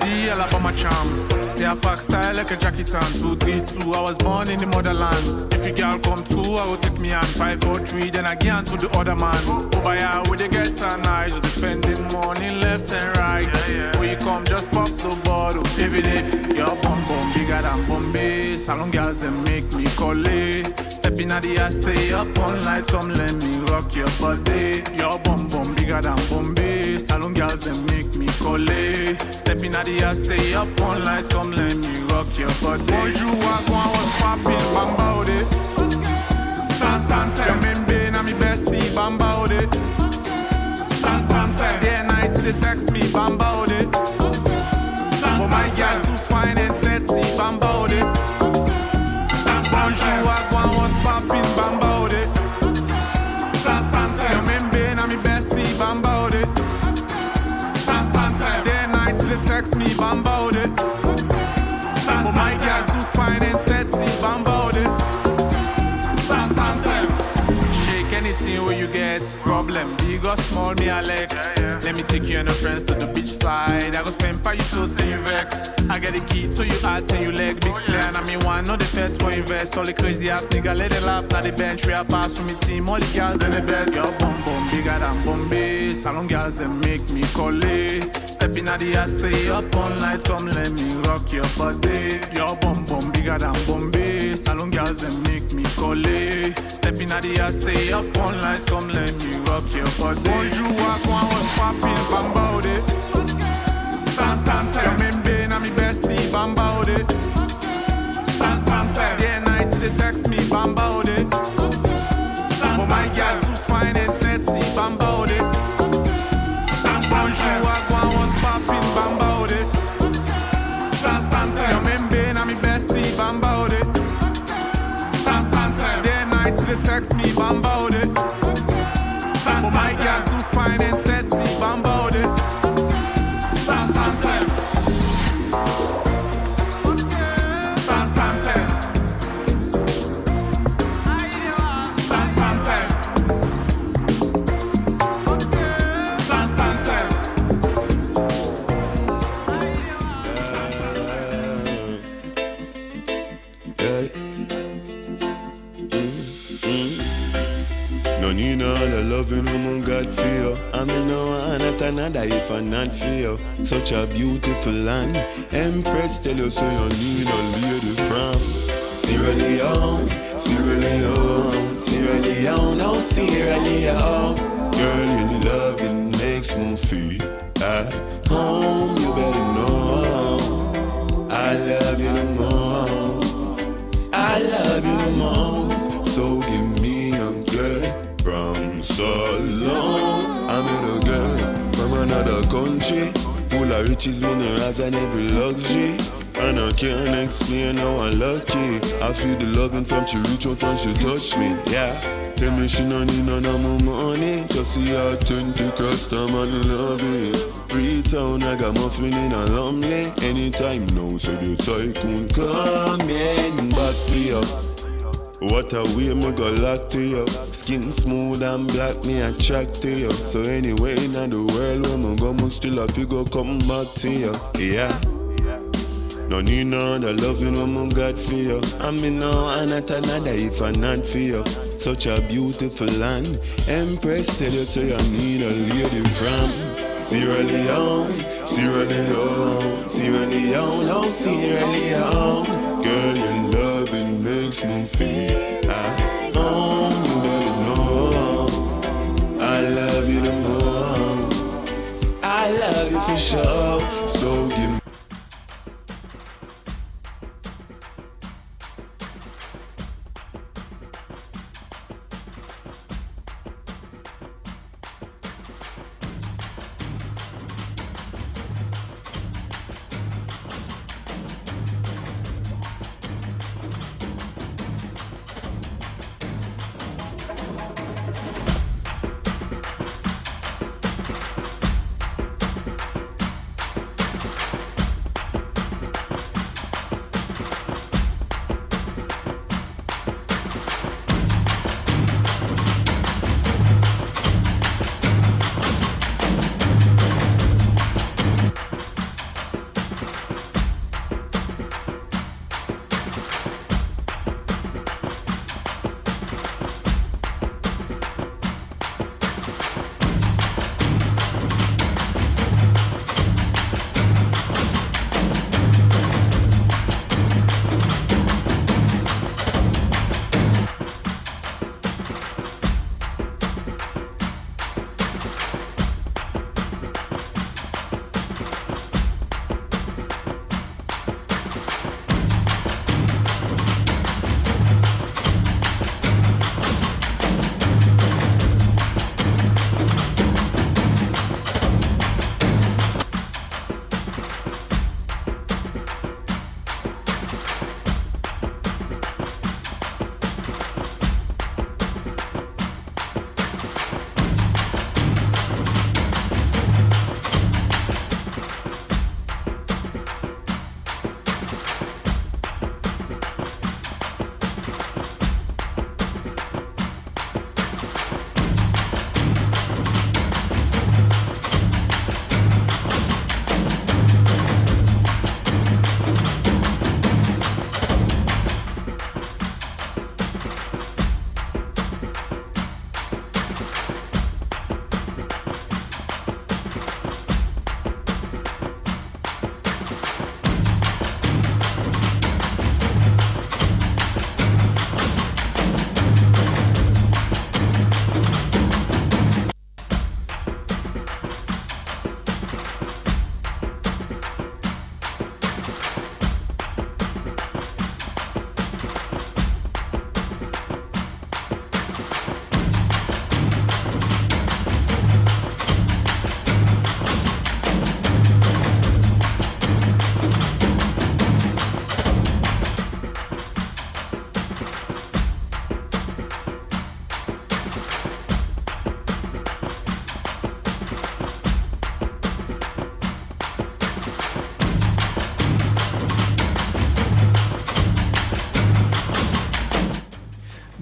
G, Alabama charm. Say I pack style like a Jackie Chan. 232, I was born in the motherland. If you girl come too, I will take me on 5, 4, 3, then again to the other man. Over here with the get and eyes, you spending money left and right. When you come, just pop the bottle. Even if your bum bum bigger than Bombay, salon girls they make me call it. Step in the ass, stay up all night, come let me rock your body. Your bum bum bigger than Bombay, salon girls they make me call it. Step in the ass, stay up all night, come let me rock your body. Bonjour, I was popping, bamba ode. Sansante, your main bane, I'm my bestie, bamba ode. Sansante, day and night, they text me, bamba ode. Oh my girl, too fine and sexy, bamba ode. Bonjour, I was popping, bamba ode. Sansante, your main bane, I'm my bestie, bamba ode. Sansante, day and night, they text me, bamba ode. Oh my girl, too fine and sexy, bamba ode. Sansante, shake anything where you get problem, big or small, me I like. Let me take you and your friends to the beach side. I go spend by you so till you vex. I get the key to your heart and you leg. Big player, and me one, no the fed for invest. All the crazy ass nigga, let it laugh. Now the bench, we are pass from me team. All the girls in the bed. Your bum bum bigger than Bombay. Salon girls, they make me call it. Step in at the ass, stay up all night. Come let me rock your body. Your bum bum bigger than Bombay. Salon girls, they make me call it. Step in at the ass, stay up all night. Come let me rock your body. Bonjour, I was popping, bamba ode. Sansante, your main bane, I'm my bestie, bamba ode. Sansante, day and night, they text me, bamba ode. Oh my girl, too fine and sexy, bamba ode. Bonjour, I was popping, bamba ode. Sansante, your main bane, I'm my bestie, bamba ode. Sansante, day and night, they text me, bamba ode. Oh my girl, too fine and sexy, bamba ode. Sansante, Sansante, Sansante, Sansante. No need all the loving woman God feel. I mean no one at another if I not feel. Such a beautiful land. Empress tell you so you need a lady from Sierra Leone, Sierra Leone, Sierra Leone, oh Sierra Leone. Girl, your loving makes me feel at home. You better know I love you the most. I love you the most. So give me a girl from so long. I met a girl from another country, full of riches, minerals and every luxury. And I can't explain how I'm lucky. I feel the loving from she reach out and she touch me, yeah. Tell me she no need none of my money, just see her 20 customer love it. Freetown, I got muffin in a Lumley. Anytime now, so the tycoon coming back for you. What a way me go lock to you. Skin smooth and black, me attract to you. So anyway in the world where me go, me still have to go come back to you, yeah. No need no other loving woman got for you. I mean no and not another if I not for you. Such a beautiful land. Empress tell you to you need a lady from Sierra Leone, Sierra Leone, Sierra Leone, oh Sierra Leone. Girl, your loving makes me feel at home. You better know I love you the most. I love you for sure. So give me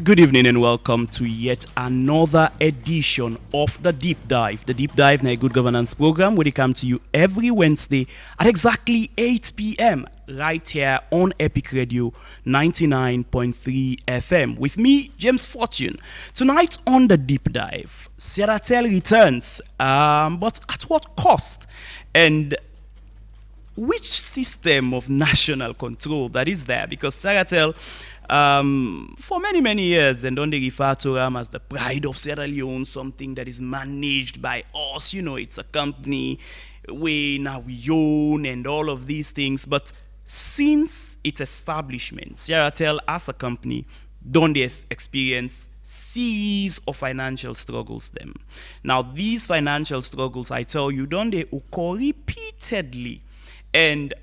Good evening and welcome to yet another edition of The Deep Dive. The Deep Dive is a good governance program where they come to you every Wednesday at exactly 8 p.m. right here on Epic Radio 99.3 FM. With me, James Fortune. Tonight on The Deep Dive, Sierratel returns, but at what cost? And which system of national control that is there? Because Sierratel, for many years, and don't they refer to them as the pride of Sierra Leone, something that is managed by us. You know, it's a company we own and all of these things. But since its establishment, Sierratel as a company, don't they experience series of financial struggles them. Now, these financial struggles, I tell you, don't they occur repeatedly. And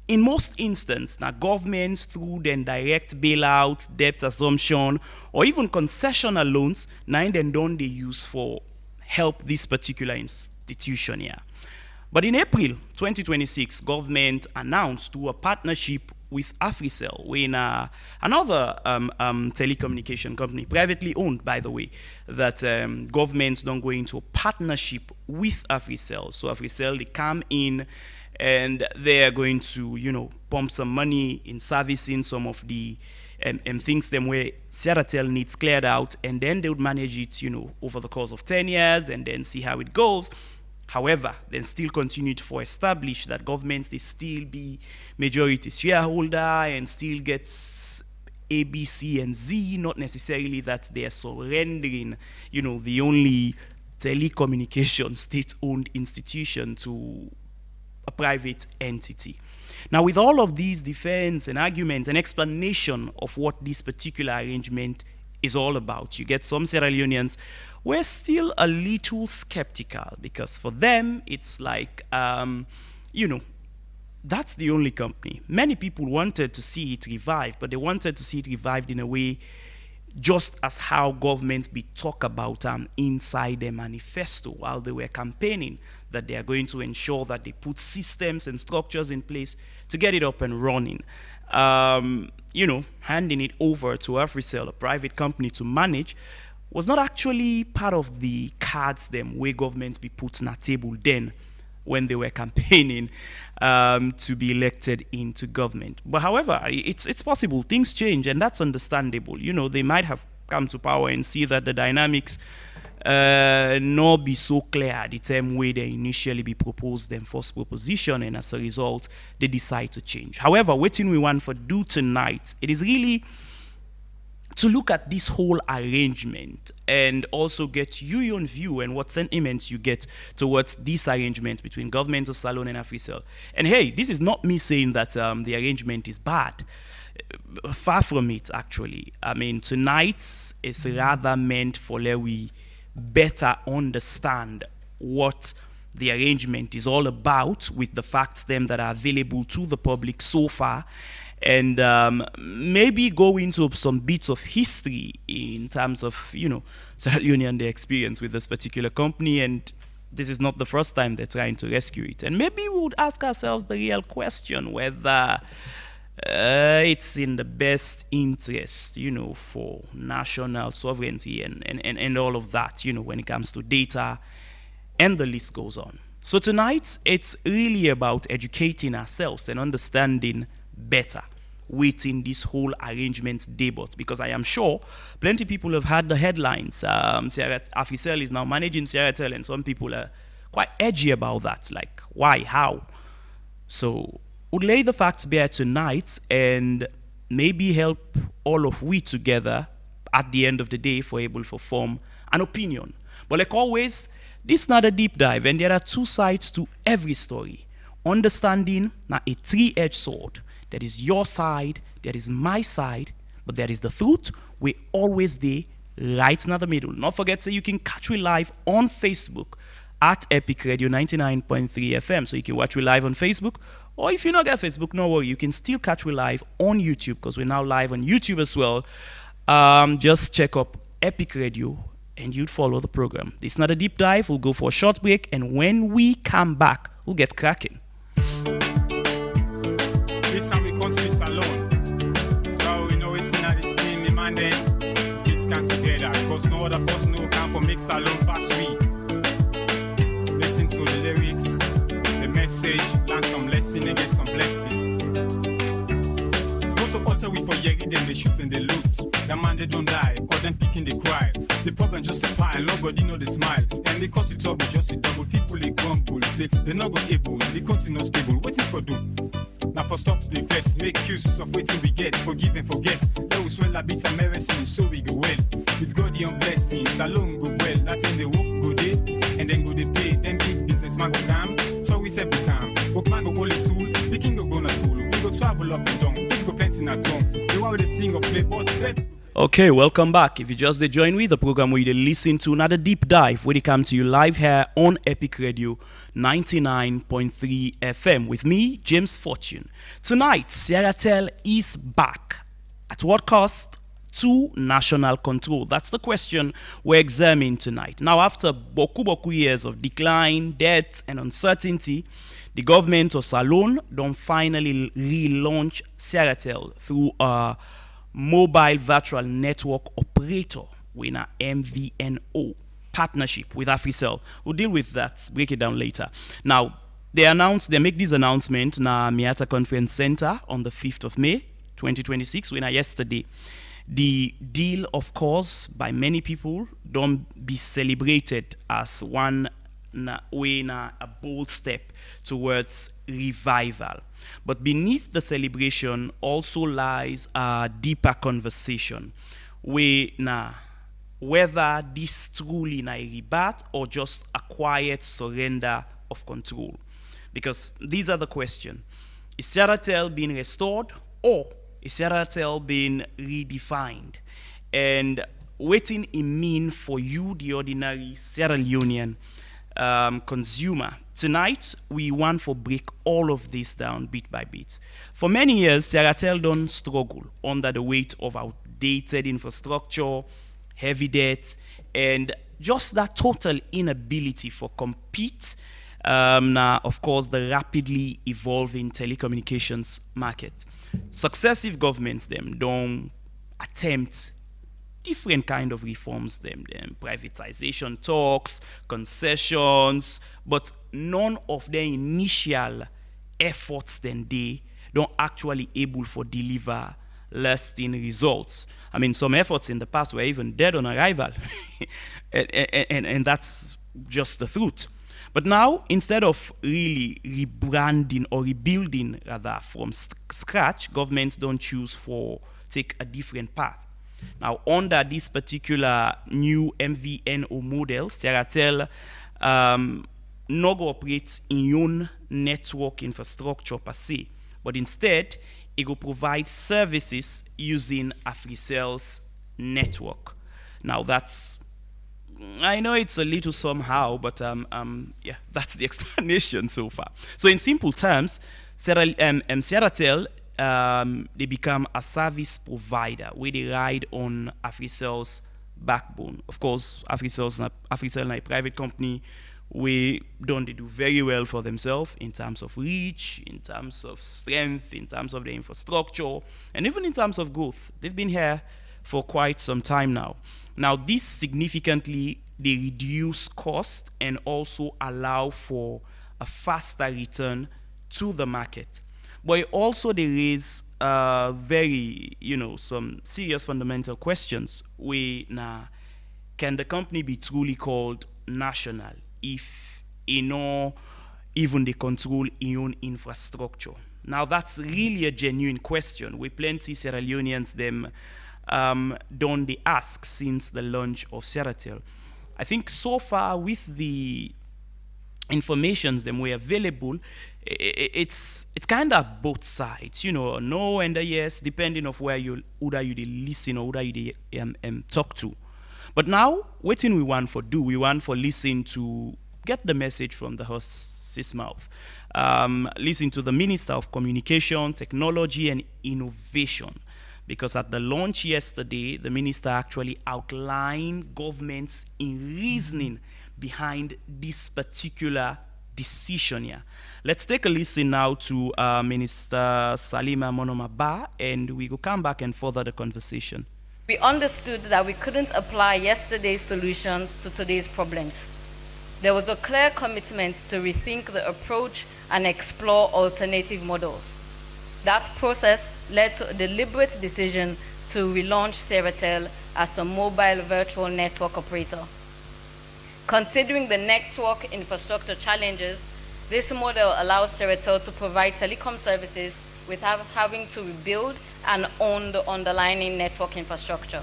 in most instances, now governments through then direct bailouts, debt assumption, or even concessional loans, now then don't they use for help this particular institution here. But in April 2026, government announced through a partnership with Africell, when another telecommunication company, privately owned, by the way, that governments don't go into a partnership with Africell. So Africell, they come in and they are going to, you know, pump some money in servicing some of the things them where Sierratel needs cleared out, and then they would manage it, you know, over the course of 10 years and then see how it goes. However, then still continue to establish that governments, they still be majority shareholder and still gets A, B, C, and Z, not necessarily that they are surrendering, you know, the only telecommunication state-owned institution to a private entity. Now, with all of these defense and arguments and explanation of what this particular arrangement is all about, you get some Sierra Leoneans were still a little skeptical, because for them it's like, you know, that's the only company. Many people wanted to see it revived, but they wanted to see it revived in a way just as how governments be talk about inside their manifesto while they were campaigning, that they are going to ensure that they put systems and structures in place to get it up and running. You know, handing it over to Africell, a private company, to manage was not actually part of the cards them where governments be put on a table then when they were campaigning to be elected into government. But however, it's possible. Things change, and that's understandable. You know, they might have come to power and see that the dynamics not be so clear at the same way they initially be proposed them first proposition, and as a result, they decide to change. However, what we want for do tonight, it is really to look at this whole arrangement and also get your own view and what sentiments you get towards this arrangement between government of Salone and Africell. And hey, this is not me saying that the arrangement is bad. Far from it, actually. I mean, tonight is rather meant for let we better understand what the arrangement is all about with the facts them that are available to the public so far, and maybe go into some bits of history in terms of, you know, Sierra Leone and their experience with this particular company, and this is not the first time they're trying to rescue it. And maybe we would ask ourselves the real question whether it's in the best interest, you know, for national sovereignty and all of that, you know, when it comes to data, and the list goes on. So tonight, it's really about educating ourselves and understanding better within this whole arrangement debate, because I am sure plenty of people have had the headlines. Africell is now managing Sierratel, and some people are quite edgy about that, like why, how? So we'll lay the facts bare tonight and maybe help all of we together at the end of the day for able to form an opinion. But like always, this is not a deep dive, and there are two sides to every story. Understanding now a three-edged sword. That is your side, that is my side, but that is the truth. We always there, right in the middle. Not forget, so you can catch me live on Facebook at Epic Radio 99.3 FM. So you can watch me live on Facebook, or if you not get Facebook, no worry, you can still catch me live on YouTube, because we're now live on YouTube as well. Just check up Epic Radio and you'd follow the program. This is not a deep dive. We'll go for a short break, and when we come back, we'll get cracking. This time we come to this alone. So, you know, it's not the team demanding cause no other person who can for mix alone fast we. Listen to the lyrics, the message, learn some lesson and get some blessing. Go to altar we for Yegi, them they shoot and they loot. That man they don't die, or them picking they cry. The problem just a pile, nobody know the smile. And because it all be just a double, people they grumble. Say they not go able, they continue stable, waiting for do. Now for stop the effects, make use of waiting we get, forgive and forget. They will swell a bit of medicine, so we go well. With God the blessings, alone go well. That's in the work go day, and then go they pay. Then big businessman go calm, so we said become. Workman go only tool, the king go to school. We go travel up and down, let's go plenty in our tongue. The one with the sing or play, but said. Okay, welcome back. If you just join with the program where you listen to another deep dive when it comes to you live here on Epic Radio 99.3 FM with me, James Fortune. Tonight, Sierratel is back. At what cost? To national control. That's the question we're examining tonight. Now, after boku years of decline, debt, and uncertainty, the government of Salon don't finally relaunch Sierratel through a mobile virtual network operator with an MVNO partnership with Africell. We'll deal with that, break it down later. Now, they make this announcement na Miata Conference Center on the 5th of May, 2026, when yesterday. The deal, of course, by many people, don't be celebrated as a bold step towards revival. But beneath the celebration also lies a deeper conversation whether this truly a rebirth or just a quiet surrender of control. Because these are the questions. Is Sierratel being restored or is Sierratel being redefined? And waiting it mean for you, the ordinary Sierra Leonean consumer. Tonight, we want to break all of this down bit by bit. For many years, Sierratel don't struggle under the weight of outdated infrastructure, heavy debt, and just that total inability for compete. Now, of course, the rapidly evolving telecommunications market. Successive governments them don't attempt different kind of reforms them privatization talks, concessions, but none of their initial efforts then they don't actually able for deliver lasting results. I mean, some efforts in the past were even dead on arrival, and that's just the truth. But now, instead of really rebranding or rebuilding rather from scratch, governments don't choose for take a different path. Now, under this particular new MVNO model, Sierratel no go operates in own network infrastructure per se, but instead, it will provide services using Africell's network. Now, I know it's a little somehow, but yeah, that's the explanation so far. So in simple terms, Sierratel, they become a service provider where they ride on Africell's backbone. Of course, Africell is a private company. They do very well for themselves in terms of reach, in terms of strength, in terms of the infrastructure, and even in terms of growth. They've been here for quite some time now. Now, this significantly they reduce cost and also allow for a faster return to the market. But also they raise very, some serious fundamental questions. Can the company be truly called national if even they control its own infrastructure? Now, that's really a genuine question. We plenty Sierra Leoneans don't they ask since the launch of Sierratel. I think so far with the informations that were available, it's kind of both sides, no and a yes, depending of who you listen or who you talk to. But now, what we want for listen to get the message from the horse's mouth. Listen to the Minister of Communication, Technology and Innovation. Because at the launch yesterday, the minister actually outlined government's reasoning behind this particular decision here. Let's take a listen now to Minister Salima Monomaba, and we will come back and further the conversation. We understood that we couldn't apply yesterday's solutions to today's problems. There was a clear commitment to rethink the approach and explore alternative models. That process led to a deliberate decision to relaunch Sierratel as a mobile virtual network operator. Considering the network infrastructure challenges, this model allows Sierratel to provide telecom services without having to rebuild and own the underlying network infrastructure.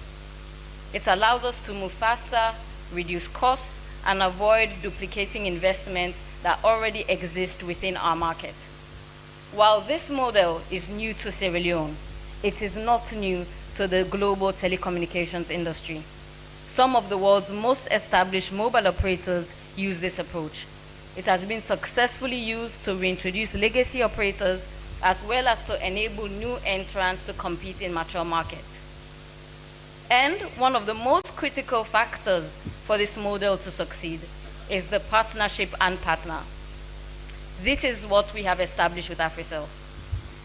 It allows us to move faster, reduce costs, and avoid duplicating investments that already exist within our market. While this model is new to Sierra Leone, it is not new to the global telecommunications industry. Some of the world's most established mobile operators use this approach. It has been successfully used to reintroduce legacy operators as well as to enable new entrants to compete in mature markets. And one of the most critical factors for this model to succeed is the partnership and partner. This is what we have established with AfriCell.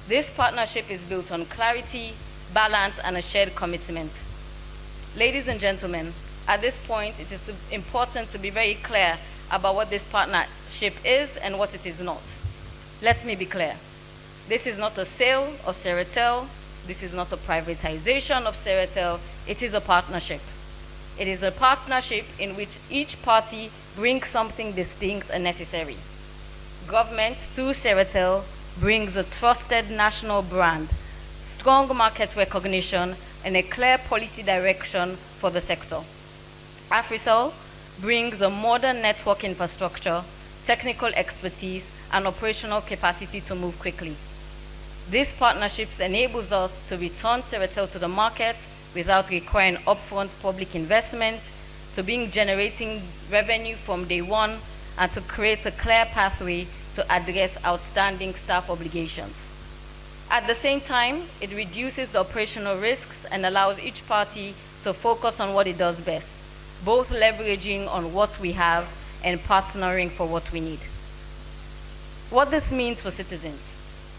This partnership is built on clarity, balance, and a shared commitment. Ladies and gentlemen, at this point, it is important to be very clear about what this partnership is and what it is not. Let me be clear. This is not a sale of Sierratel. This is not a privatization of Sierratel. It is a partnership. It is a partnership in which each party brings something distinct and necessary. Government, through Sierratel, brings a trusted national brand, strong market recognition, and a clear policy direction for the sector. AfriCell brings a modern network infrastructure, technical expertise, and operational capacity to move quickly. These partnerships enables us to return Sierratel to the market without requiring upfront public investment, to generating revenue from day one, and to create a clear pathway to address outstanding staff obligations. At the same time, it reduces the operational risks and allows each party to focus on what it does best, both leveraging on what we have and partnering for what we need. What this means for citizens,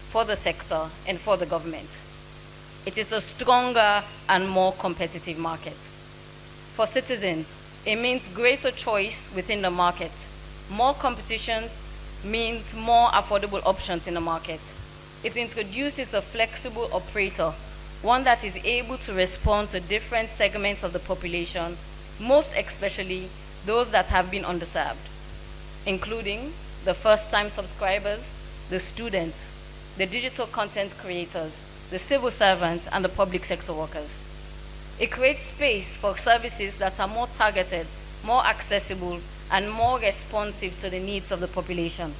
for the sector, and for the government. It is a stronger and more competitive market. For citizens, it means greater choice within the market. More competitions means more affordable options in the market. It introduces a flexible operator, one that is able to respond to different segments of the population, most especially those that have been underserved, including the first-time subscribers, the students, the digital content creators, the civil servants, and the public sector workers. It creates space for services that are more targeted, more accessible, and more responsive to the needs of the population.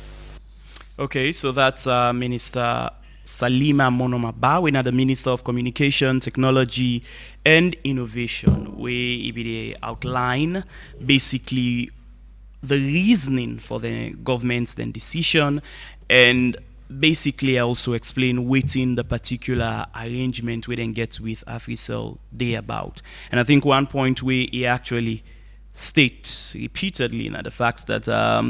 Okay, so that's Minister Salima Monomaba, we are the Minister of Communication, Technology, and Innovation. We outline basically the reasoning for the government's then decision, and basically I also explain within the particular arrangement we then get with AfriCell day about. And I think one point we actually state repeatedly the fact that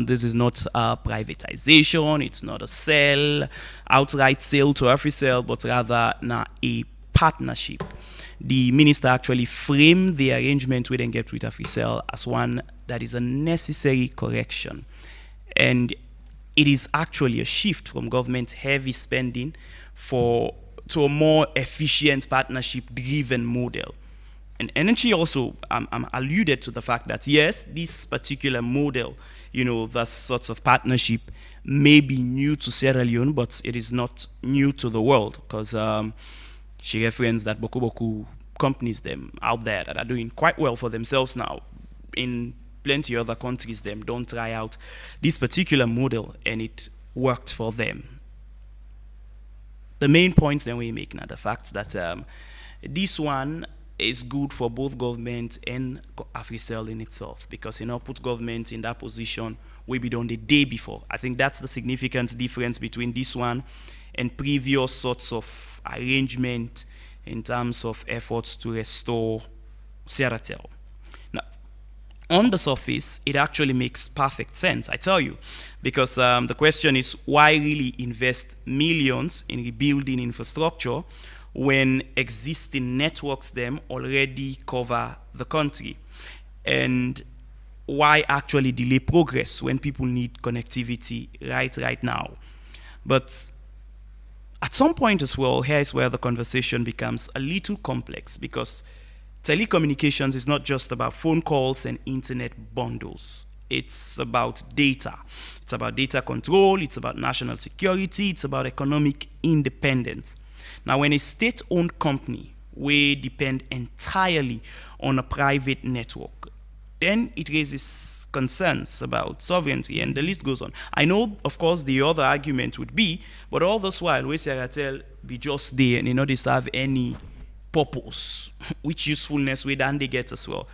this is not a privatization, it's not a sale, outright sale to AfriCell, but rather a partnership. The minister actually framed the arrangement we then get with AfriCell as one that is a necessary correction, and it is actually a shift from government heavy spending to a more efficient partnership driven model. And she also alluded to the fact that, yes, this particular model, the sorts of partnership may be new to Sierra Leone, but it is not new to the world, because she referenced that Boku companies them out there that are doing quite well for themselves now. In plenty of other countries, them don't try out this particular model, and it worked for them. The main points then we make now, the fact that this one is good for both government and AfriCell in itself, because put government in that position we be done the day before. I think that's the significant difference between this one and previous sorts of arrangement in terms of efforts to restore Sierratel. Now, on the surface, it actually makes perfect sense, I tell you, because the question is, why really invest millions in rebuilding infrastructure when existing networks them already cover the country? And why actually delay progress when people need connectivity right now? But at some point as well, here is where the conversation becomes a little complex, because telecommunications is not just about phone calls and internet bundles. It's about data. It's about data control. It's about national security. It's about economic independence. Now, when a state-owned company we depend entirely on a private network, then it raises concerns about sovereignty, and the list goes on. I know, of course, the other argument would be, but all this while, we Sierratel be just there and they serve any purpose, which usefulness we then they get as well.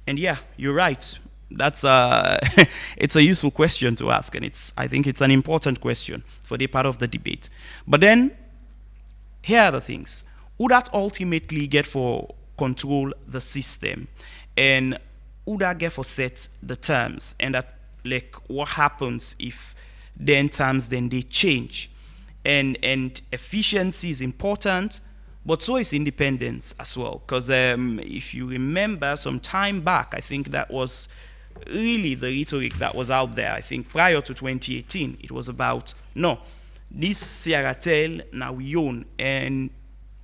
And yeah, you're right. That's it's a useful question to ask, and I think it's an important question for the part of the debate. But then, here are the things. Who that ultimately get for control the system, and who that get for set the terms, and that like what happens if then terms then they change, and efficiency is important, but so is independence as well. Because if you remember some time back, I think that was really the rhetoric that was out there. I think prior to 2018, it was about, no, this Sierratel now we own, and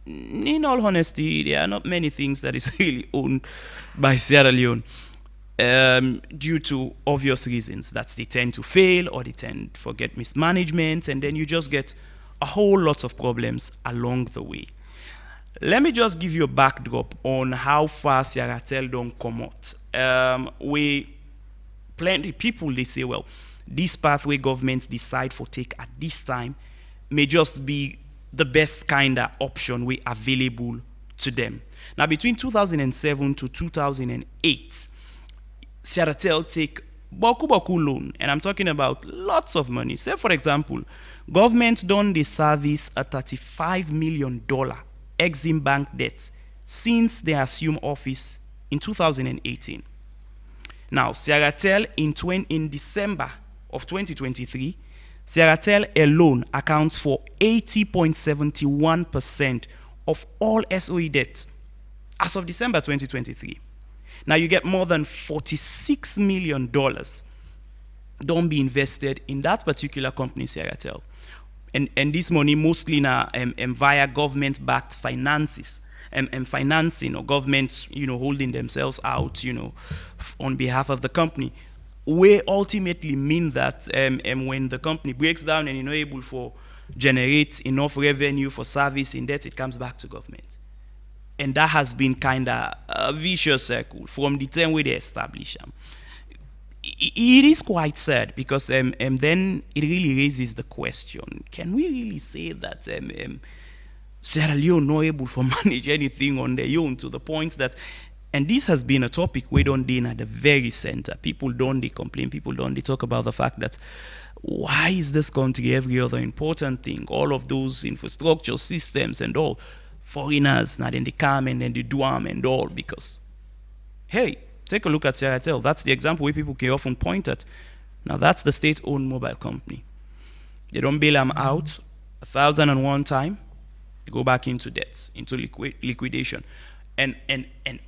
in all honesty, there are not many things that is really owned by Sierra Leone, due to obvious reasons that they tend to fail or they tend to forget mismanagement, and then you just get a whole lot of problems along the way. Let me just give you a backdrop on how far Sierratel don't come out. Plenty people, they say, well, this pathway government decide for take at this time may just be the best kind of option we available to them. Now, between 2007 to 2008, Sierratel take boku loan, and I'm talking about lots of money. Say, for example, government done the service a $35 million Exim Bank debt since they assumed office in 2018. Now, Sierratel in December of 2023, Sierratel alone accounts for 80.71% of all SOE debt as of December 2023. Now, you get more than $46 million don't be invested in that particular company, Sierratel. And this money mostly now via government-backed finances and financing, or governments, holding themselves out, on behalf of the company. We ultimately mean that when the company breaks down and you're not able to generate enough revenue for service in debt, it comes back to government. And that has been kind of a vicious circle from the time where they establish them. It is quite sad, because then it really raises the question, can we really say that Sierra Leone not able to manage anything on their own, to the point that, and this has been a topic we don't deal at the very center. People don't they complain, people don't they talk about the fact that why is this country every other important thing, all of those infrastructure systems and all, foreigners, now then they come and then they do them and all, because, hey, take a look at Sierratel. That's the example where people can often point at. Now, that's the state-owned mobile company. They don't bail them out 1,001 time. They go back into debts, into liquidation. And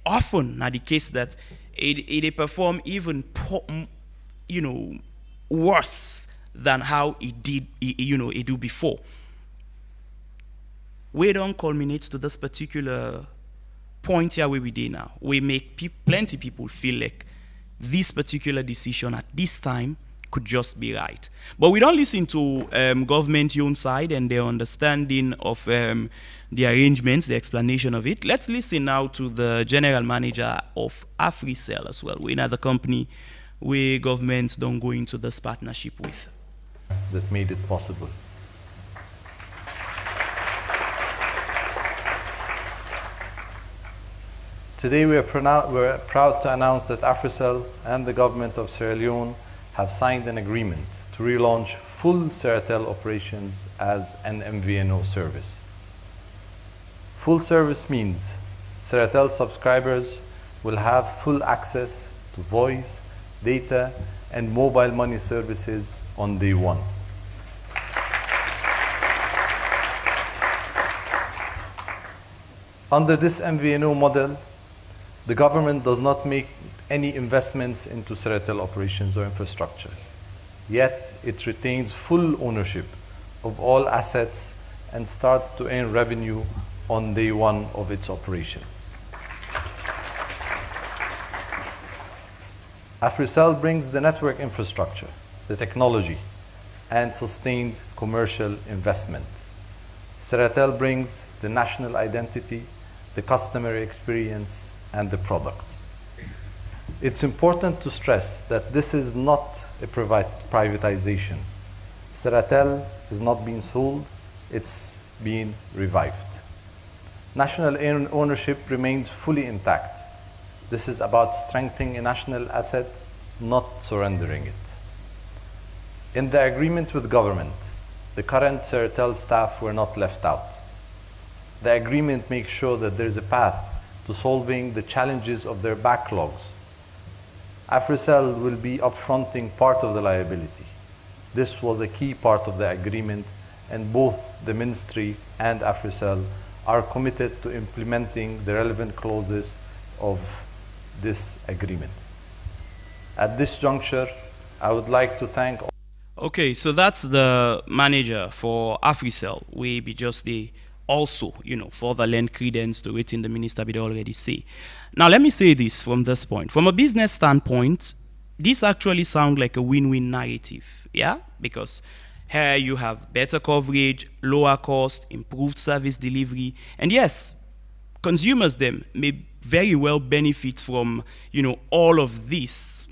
often, now the case that it perform even, worse than how it did, it do before. We don't culminate to this particular point here where we did now. We make plenty people feel like this particular decision at this time could just be right. But we don't listen to government own side and their understanding of the arrangements, the explanation of it. Let's listen now to the general manager of AfriCell as well. We're another company where governments don't go into this partnership with. That made it possible. Today we're proud to announce that AfriCell and the government of Sierra Leone have signed an agreement to relaunch full Sierratel operations as an MVNO service. Full service means Sierratel subscribers will have full access to voice, data, and mobile money services on day one. Under this MVNO model, the government does not make any investments into Sierratel operations or infrastructure. Yet, it retains full ownership of all assets and starts to earn revenue on day one of its operation. Africell brings the network infrastructure, the technology, and sustained commercial investment. Sierratel brings the national identity, the customer experience, and the products. It's important to stress that this is not a privatization. Sierratel is not being sold, it's being revived. National ownership remains fully intact. This is about strengthening a national asset, not surrendering it. In the agreement with government, the current Sierratel staff were not left out. The agreement makes sure that there is a path to solving the challenges of their backlogs. Africell will be upfronting part of the liability. This was a key part of the agreement, and both the Ministry and Africell are committed to implementing the relevant clauses of this agreement. At this juncture, I would like to thank all. Okay, so that's the manager for Africell. We be just the also, further lend credence to waiting the minister did already say. Now, let me say this from this point. From a business standpoint, this actually sounds like a win-win narrative, yeah? Because here you have better coverage, lower cost, improved service delivery, and yes, consumers them may very well benefit from, all of this,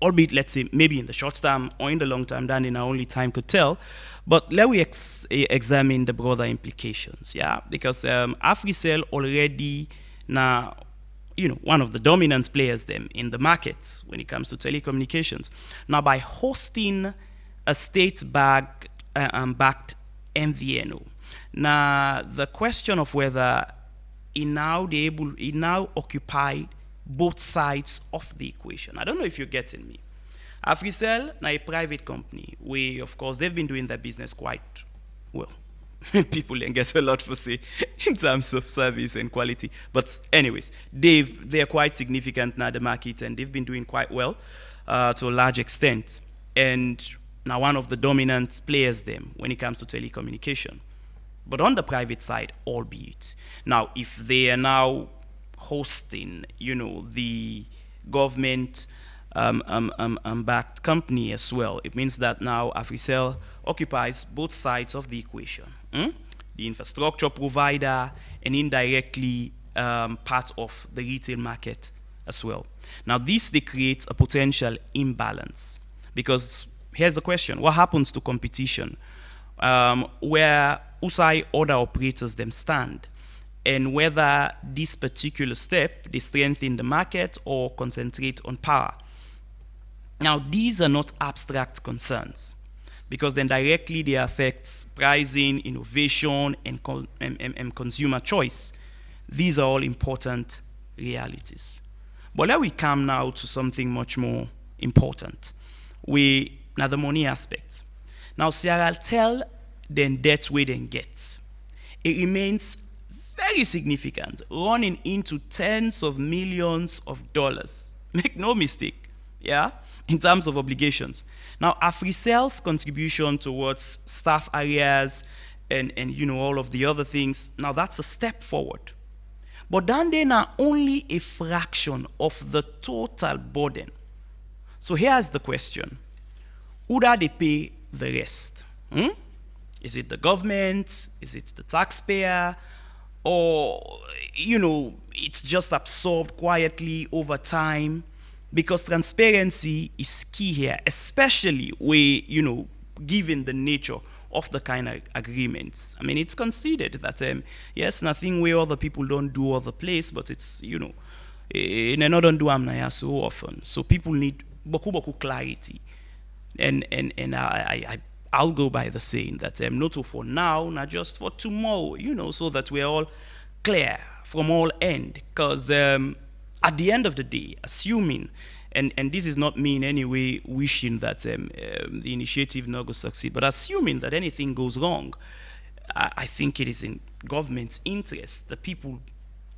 albeit, let's say, maybe in the short term or in the long term, than in our only time could tell. But let we examine the broader implications, yeah? Because Africell already now, one of the dominant players them in the market when it comes to telecommunications. Now, by hosting a state-backed MVNO, now the question of whether it now occupy both sides of the equation. I don't know if you're getting me. Africell, now a private company, of course, they've been doing their business quite well. People can get a lot for say in terms of service and quality. But anyways, they're quite significant now in the market, and they've been doing quite well to a large extent. And now one of the dominant players them when it comes to telecommunication. But on the private side, albeit. Now, if they are now hosting, the government backed company as well, it means that now Africell occupies both sides of the equation. The infrastructure provider and indirectly part of the retail market as well. Now, this creates a potential imbalance, because here's the question: what happens to competition where USAI other operators them stand, and whether this particular step they strengthen the market or concentrate on power? Now, these are not abstract concerns, because then directly they affect pricing, innovation, and consumer choice. These are all important realities. But let we come now to something much more important. Now the money aspect. Now, Sierratel, then debt we then gets. It remains very significant, running into tens of millions of dollars. Make no mistake, yeah? In terms of obligations. Now, Africell's contribution towards staff areas and all of the other things, now that's a step forward. But then they are only a fraction of the total burden. So here's the question: who do they pay the rest? Is it the government? Is it the taxpayer? Or, it's just absorbed quietly over time? Because transparency is key here, especially given the nature of the kind of agreements. I mean, it's conceded that, yes, nothing where other people don't do other place, but it's, in another do amnaya so often. So people need boku clarity. And I'll go by the saying that not for now, not just for tomorrow, so that we're all clear from all end. Because at the end of the day, assuming, and this is not me in any way wishing that the initiative not going to succeed, but assuming that anything goes wrong, I think it is in government's interest that people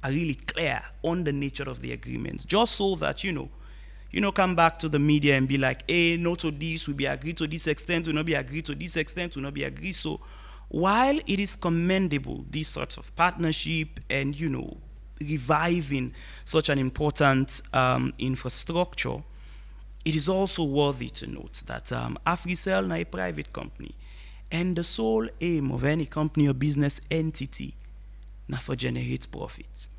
are really clear on the nature of the agreements, just so that, come back to the media and be like, hey, no to this, we be agreed to this extent, we not be agreed to this extent, we not be agreed. So while it is commendable, these sorts of partnership and, reviving such an important infrastructure, it is also worthy to note that AfriCell is a private company, and the sole aim of any company or business entity na for generate profits.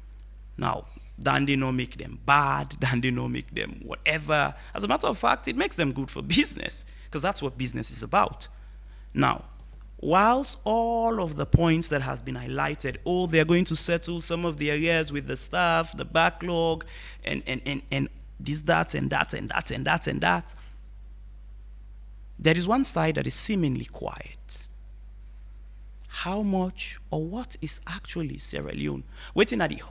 Now, then they not make them bad, then they not make them whatever. As a matter of fact, it makes them good for business, because that's what business is about. Now, whilst all of the points that has been highlighted, they're going to settle some of the areas with the staff, the backlog, and this, that, and that, and that, and that, and that, there is one side that is seemingly quiet. How much or what is actually Sierra Leone waiting at the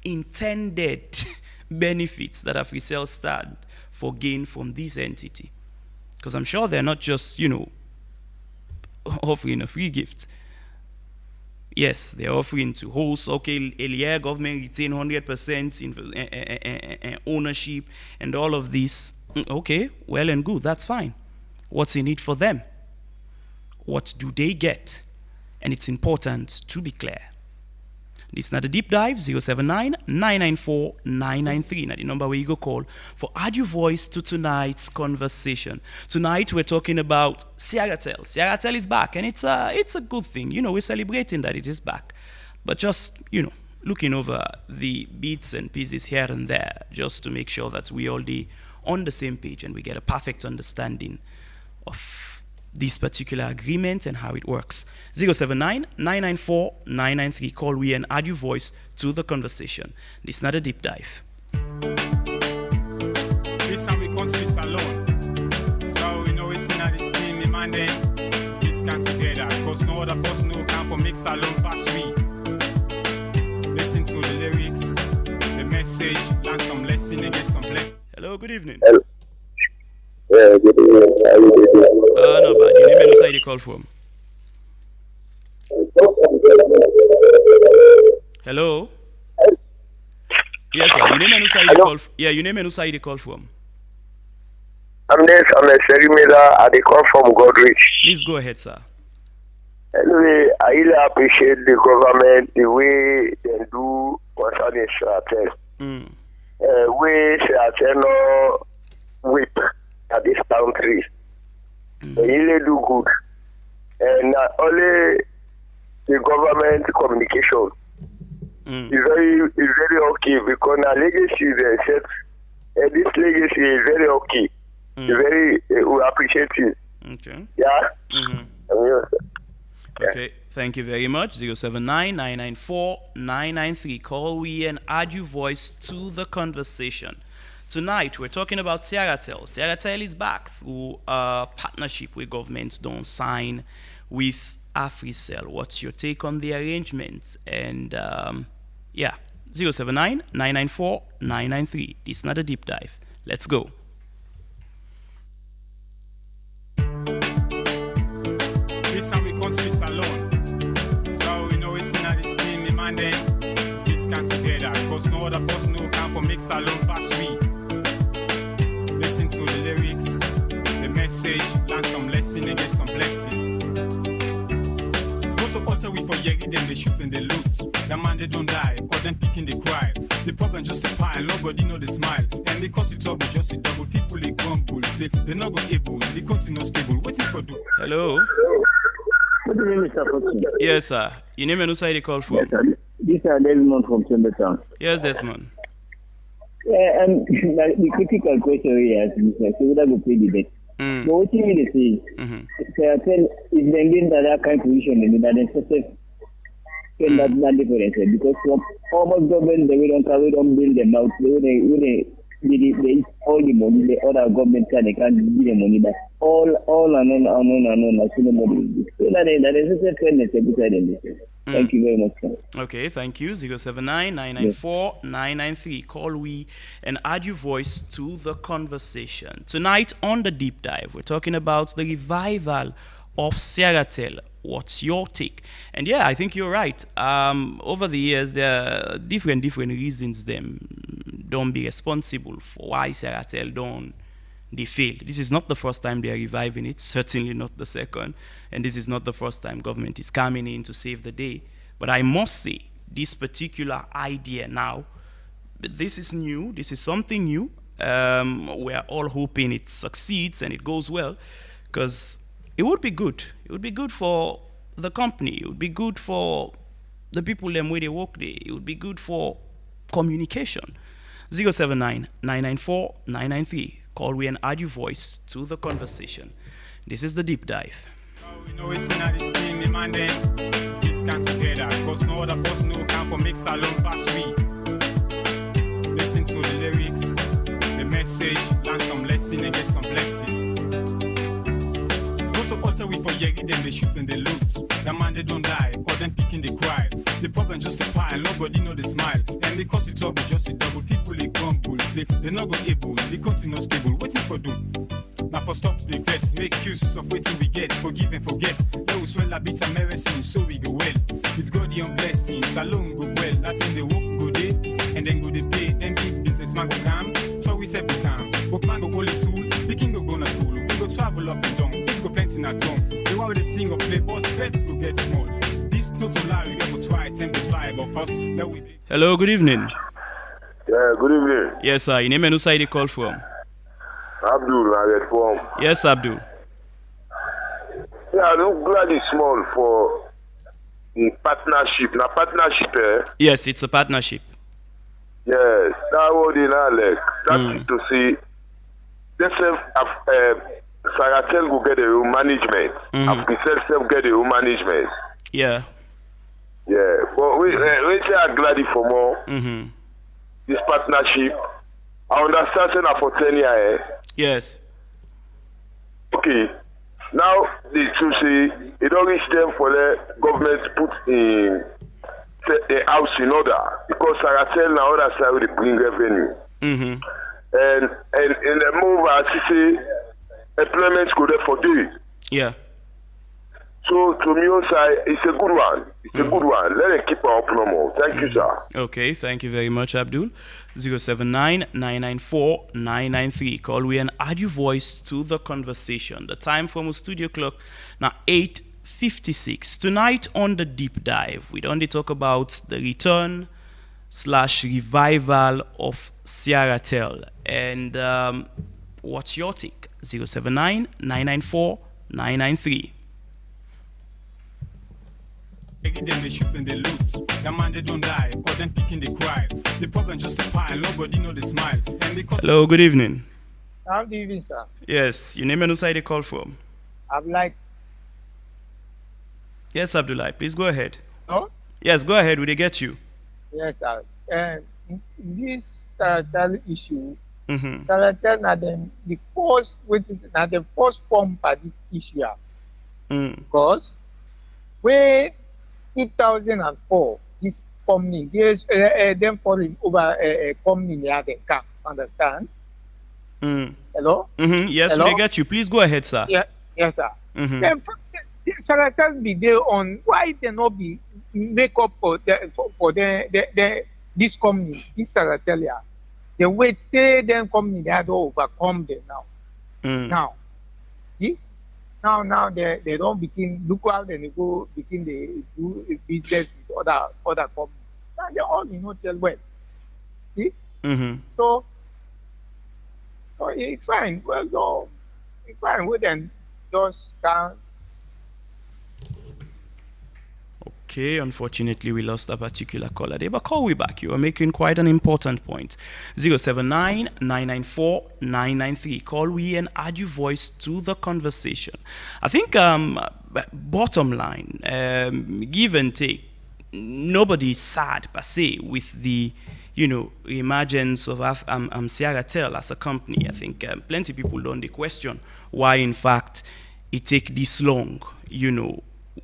intended benefits that AfriCell stand for gain from this entity? Because I'm sure they're not just, offering a free gift. Yes, they're offering to host, okay, a year government retain 100% in ownership and all of this. Okay, well and good, that's fine. What's in it for them? What do they get? And it's important to be clear. This is not a deep dive, 079-994-993. Now the number where you go call for add your voice to tonight's conversation. Tonight we're talking about Sierratel. Sierratel is back, and it's a good thing. We're celebrating that it is back. But just, looking over the bits and pieces here and there, just to make sure that we all be on the same page and we get a perfect understanding of this particular agreement and how it works. 079-994-993. Call we and add your voice to the conversation. This is not a deep dive. This time we come to this alone. So it's not the team, the man then fits come together. Because no other person who can for mix alone past we. Listen to the lyrics, the message, learn some lesson and get some blessing. Hello, good evening. Hello. Yeah, good evening. How are you doing? No bad. Your name and who side you call from? Hello? Yes, sir. Your name and who side you call from? Yeah, your name and who side you call from? I'm a Serimela. I come from Godrich. Please go ahead, sir. Anyway, I really appreciate the government, the way they do concerning Sierratel. We Sierratel no whip at this country. They really do good. And not only the government communication is very okay, because the legacy they set, this legacy is very okay. Very we appreciate it. Okay. Yeah. Okay, thank you very much. 079-994-993. Call we and add your voice to the conversation. Tonight, we're talking about Sierratel. Sierratel is back through a partnership with governments don't sign with AfriCell. What's your take on the arrangements? And 079-994-993. This is not a deep dive. Let's go. This time we come to this alone. So it's not the team, the man then fits come together. Because no other person who can for mix alone past we. Listen to the lyrics, the message, learn some lesson and get some blessing. Go to Ottawa for Yegi, them they shoot and they loot. The man they don't die, or them picking they cry. The problem just a pile, nobody know the smile. And because it's all just a double, people they grumble. Say they're not going able, the country not stable. What's it for do? Hello? What do you mean, Mr. Foster? Yes, sir. Your name and who side you call from? Yes, sir. This is Desmond from Timbertown. Yes, Desmond. Yeah, and the critical question here is, so whether we pay the debt. But what you mean to say, Sierratel is bringing that kind of position in that excessive that difference, because from almost government, they don't build them out. They all the money, the other government can't give the money back. All and on, as soon as money. So that is a fairness beside them. Thank you very much, sir. Okay, thank you. 079-994-993. Call we and add your voice to the conversation. Tonight on the deep dive, we're talking about the revival of Sierratel. What's your take? And yeah, I think you're right. Over the years, there are different reasons them don't be responsible for why Sierratel don't they fail. This is not the first time they are reviving it, certainly not the second, and this is not the first time government is coming in to save the day. But I must say, this particular idea now, this is new, this is something new. We're all hoping it succeeds and it goes well, because it would be good. It would be good for the company. It would be good for the people them where they work there. It would be good for communication. 079-994-993. Call we and add your voice to the conversation. This is the deep dive. We know it's not the team, the man then fits come together. Cause no other person who can for mix alone pass we. Listen to the lyrics, the message, learn some lesson and get some blessing. Go to utter we for yegi, then they shoot and they loot. The man they don't die, or them picking they cry. The problem just a pile, nobody know the smile. And because it's trouble, just a double. People they grumble, say they're not going able, they continue stable, waiting for doom. Now for stop the effects, make use of waiting we get, forgive and forget. Those well a bit of medicine, so we go well. It's God your blessings, alone go well. That's in the work go day, and then go they pay. Then big businessman go come, so we say we come. But man go only tool, picking go to school. We go travel up and down, it's go plenty in our tongue. They want to sing or play, but set go get small. This not to lie, we go try 10-5 of us. That we be. Hello, good evening. Yeah, good evening. Yes, sir. Your name and who side you call from? Abdul, I get from. Yes, Abdul. Yeah, I look glad it's small for the partnership. Now, partnership, Yes, it's a partnership. yes, that what they now like. That's to see. They say, Sierratel will get their own management. Africell self get their own management. Yeah. Yeah, but we say I'm glad for more. This partnership. I understand saying for 10 years. Yes. Okay. Now the to say it don't reach them for the government to put in the house in order, because Sierratel now other side will bring revenue. And in the move as you say, employment go there for days. Yeah. So to me also it's a good one. It's a good one. Let it keep our promo. Thank you, sir. Okay, thank you very much, Abdul. 079-994-993. Call we and add your voice to the conversation. The time from a studio clock now 8:56. Tonight on the deep dive, we don't talk about the return/revival of Sierratel. And what's your take? 079-994-993. Then they shoot and they loot. The man they don't die, or them picking they cry. The problem just a pile, nobody know the smile. And because Hello, good evening. How do you do, sir? Yes, your name and who side you call from? I've like, Yes, Abdullah, please go ahead. no? Yes, go ahead, will they get you? Yes, sir. This Sierratel issue, Mm-hmm. Sierratel na the first, na the first form for this issue. Because when 2004, this company, there's them falling over a company near the camp, understand? Hello? Yes, Hello? we get you. Please go ahead, sir. Yeah, yes, sir. Then Sierratel be there on why they not be make up for this company, this Sierratel, yeah. The way say them company they had to overcome them now. Now, see? Now they don't begin look out and they go begin they do business with other companies. Now they all tell well. See? So it's fine. Well, no, it's fine. We then just can. Okay, unfortunately, we lost a particular caller there, but call we back. You are making quite an important point. 079-994-993. Call we and add your voice to the conversation. I think, bottom line, give and take, nobody is sad per se with the emergence of Sierratel as a company. I think plenty of people don't question why, in fact, it take this long,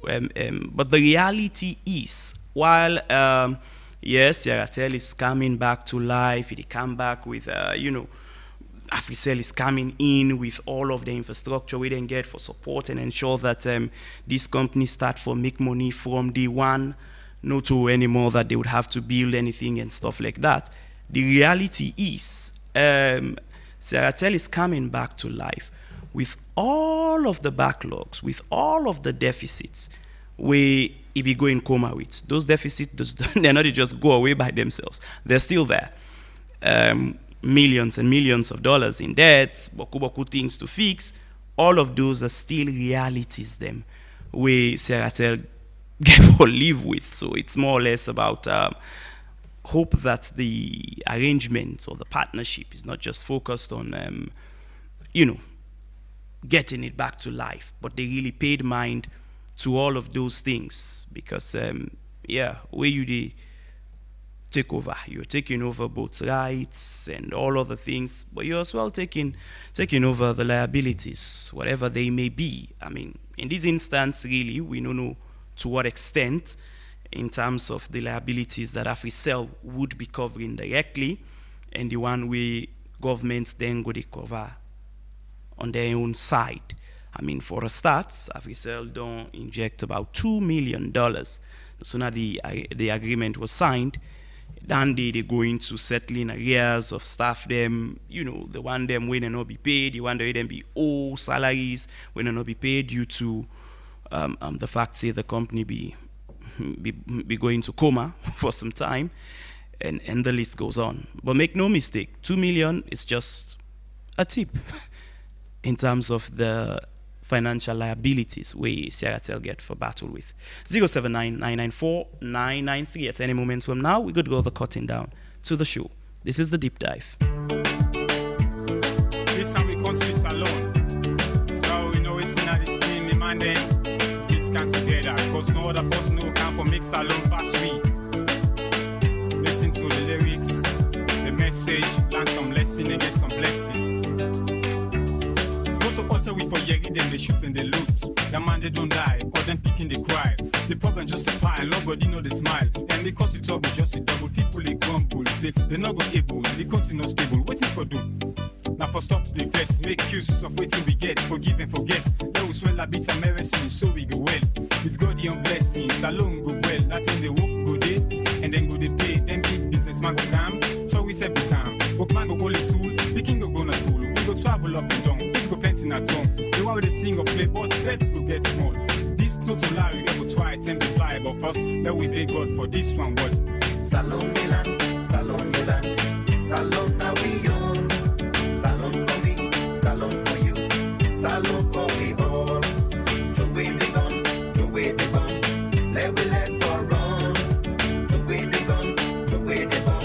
but the reality is, while yes, Sierratel is coming back to life, it come back with Africell is coming in with all of the infrastructure we then get for support and ensure that these companies start for make money from day one, no to anymore that they would have to build anything and stuff like that. The reality is Sierratel is coming back to life with all of the backlogs, with all of the deficits where it be going coma with. Those deficits, they're not just go away by themselves. They're still there. Millions and millions of dollars in debt, boku things to fix. All of those are still realities them where Sierratel get or live with. So it's more or less about hope that the arrangement or the partnership is not just focused on, getting it back to life, but they really paid mind to all of those things because, where you take over, you're taking over both rights and all other things, but you're as well taking over the liabilities, whatever they may be. I mean, in this instance, really, we don't know to what extent in terms of the liabilities that Africell would be covering directly and the one way governments then go to cover on their own side. I mean, for a start, Africell don't inject about $2 million. So now the agreement was signed, then they go into settling arrears of staff them, the one them when they not be paid, the one them be owe salaries when they not be paid due to the fact say the company be going to coma for some time, and the list goes on. But make no mistake, 2 million is just a tip in terms of the financial liabilities we Sierratel get for battle with. 079-994-993. At any moment from now, we could go the cutting down to the show. This is the deep dive. This time we come to the salon. So we know it's not the team, the man then fits come together. Because no other person who can for make salon fast we. Listen to the lyrics, the message, learn some lesson and get some blessing. To utter we for Yegi, then they shoot and they loot. The man they don't die, or them picking they cry. The problem just a pile, nobody know the smile. And because it's trouble, just a double. People they grumble, say they not go able, they continue stable, waiting for do. Now for stop the effects, make use of waiting we get, forgive and forget. They will swell a bit of mercy, so we go well. With God and blessings, alone go well. That's when they work go day, and then go they pay. Then big businessman go come, so we say become. Bookman go only tool, the king go to school. We go travel up and down. Go plenty na tongue. The one with the sing or play, but set will get small. This not to lie, we go try and be fly, but first let we thank God for this one. What? Salon Milan, Salon Milan, Salon now we own. Salon for me, Salon for you, Salon for we all. To way the gun, to way the gun, let we let for run. To way the gun, to way the gun,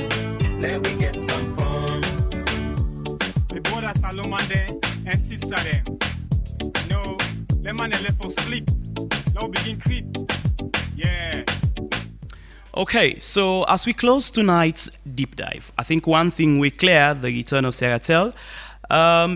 let we get some fun. The brother Salon man there. And sister them. No, the man left for sleep. Now begin creep. Yeah. Okay, so as we close tonight's deep dive, I think one thing we clear, the return of Sierratel,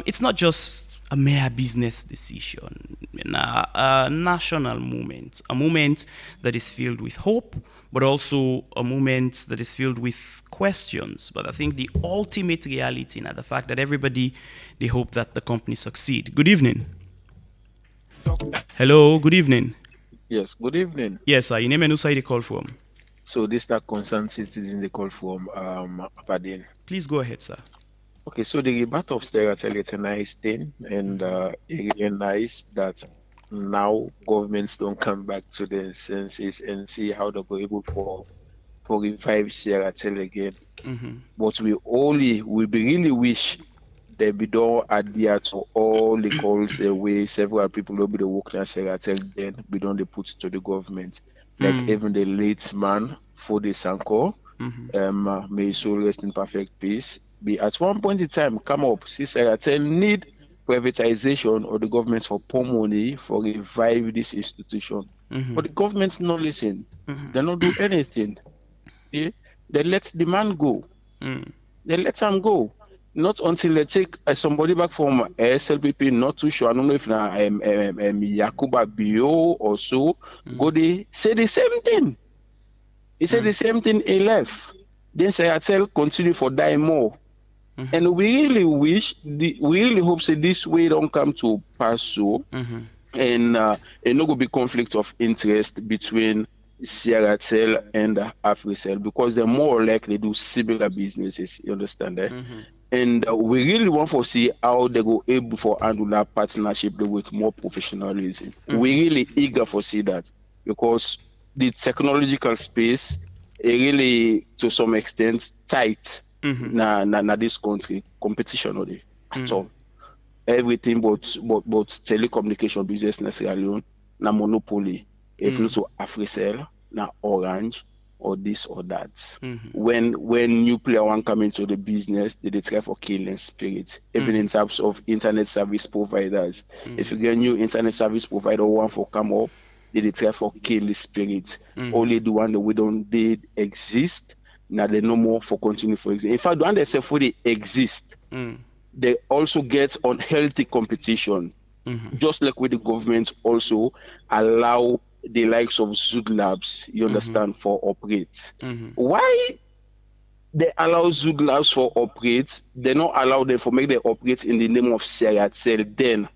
it's not just a mere business decision, a national movement, a movement that is filled with hope, but also a movement that is filled with questions. But I think the ultimate reality now, the fact that everybody, they hope that the company succeed. Good evening. Hello, good evening. Yes, good evening. Yes, sir. Your name and who side you call from? So this is the concerned citizen they call from Aberdeen. Please go ahead, sir. Okay, so the rebate of Sierratel is a nice thing, and it really nice that now governments don't come back to their senses and see how they'll be able for revive Sierratel again. Mm-hmm. But we really wish they be don't adhere to all the calls away. Several people will be the work at Sierratel, then we don't they put to the government. Like even the late man for the Sanko, may his soul rest in perfect peace. Be at one point in time come up, see Sierratel need privatization or the government for pour money for revive this institution. But the government not listen. They not do anything. Yeah? They let the man go. They let him go. Not until they take somebody back from SLPP, not too sure. I don't know if now Yakuba Bio or so. Go they say the same thing. He said the same thing he left. Then Sierratel continue for die more. And we really we really hope that this way don't come to pass so, and no go be conflict of interest between Sierratel and Africell, because they're more likely do similar businesses. You understand that? And we really want to see how they go able for handle that partnership with more professionalism. We really eager for see that, because the technological space really to some extent tight na this country. Competition or at all. Everything but telecommunication business necessarily na monopoly. If not to Africell, na Orange, or this or that. When new player want come into the business, they try for killing spirit. Even in terms of internet service providers. If you get new internet service provider want for come up, they try for kill the spirit. Only the one that we don't did exist, now they no more for continue for exist. In fact, the one that say for they exist, they also get unhealthy competition. Just like with the government also allow the likes of Zood Labs, you understand, for operate. Why they allow Zood Labs for operate, they not allow them for make them operate in the name of Sierratel then?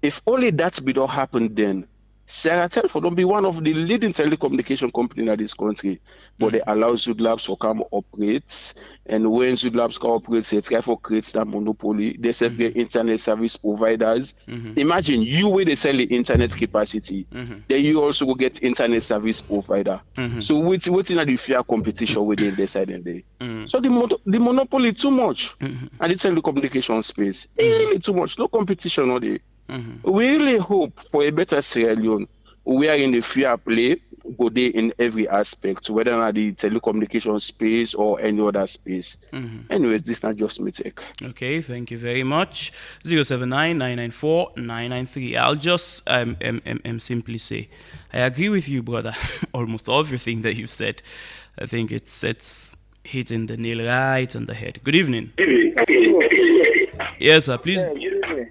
If only that be don't happen then, Sierratel for don't be one of the leading telecommunication company in this country, but they allow Zood Labs for come operate, and when Zood Labs can operate, they try for create that monopoly. They sell their internet service providers. Imagine you where they sell the internet capacity, then you also go get internet service provider. So what's in the fair competition within the side and day? So the monopoly too much, and the telecommunication space really too much. No competition on the. We really hope for a better Sierra Leone. We are in a fair play, go there in every aspect, whether or not the telecommunication space or any other space. Anyways, this is not just me take. Okay, thank you very much. 079-994-993. I'll just simply say, I agree with you, brother. Almost everything that you've said. I think it's hitting the nail right on the head. Good evening. Yes, sir. Please.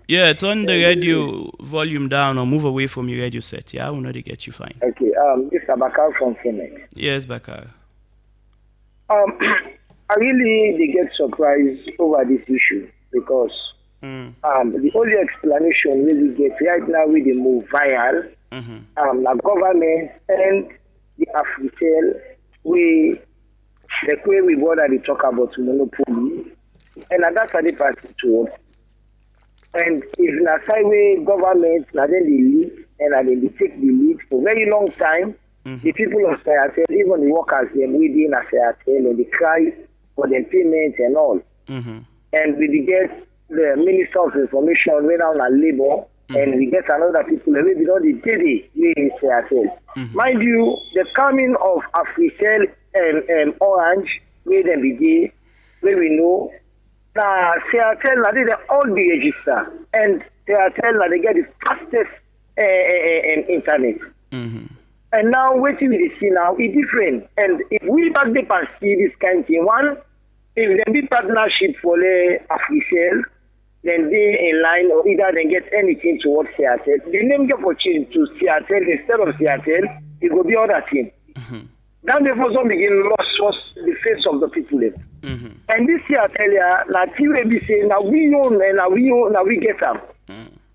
Yeah, turn the radio volume down or move away from your radio set. Yeah, I will not get you fine. Okay, this is Bakar from Phoenix. Yes, Bakar. I really they get surprised over this issue because the only explanation we get right now with the move viral, the government and the Africell, the way we bother to talk about monopoly, and that's how they pass it to us. And if na sideway government, na then they lead, and then they take the lead for a very long time, the people of Sierratel, even the workers, them within Sierratel, and they cry for their payments and all. And we get the Minister of Information, we now on labor, and we get another people, we don't the daily in Sierratel. Mind you, the coming of Africell and Orange, where them begin, where we know. Now, Sierratel, they all be registered, and Sierratel, they get the fastest internet. And now, what we see now is different. And if we back up and see this kind of thing, one, if there be partnership for the Africell, then they in line or either they get anything towards Sierratel. The name get for change to Sierratel instead of Sierratel, it will be other thing. Then the person begin lost the face of the people. And this year, I tell you, now TV say now we own and now we get them.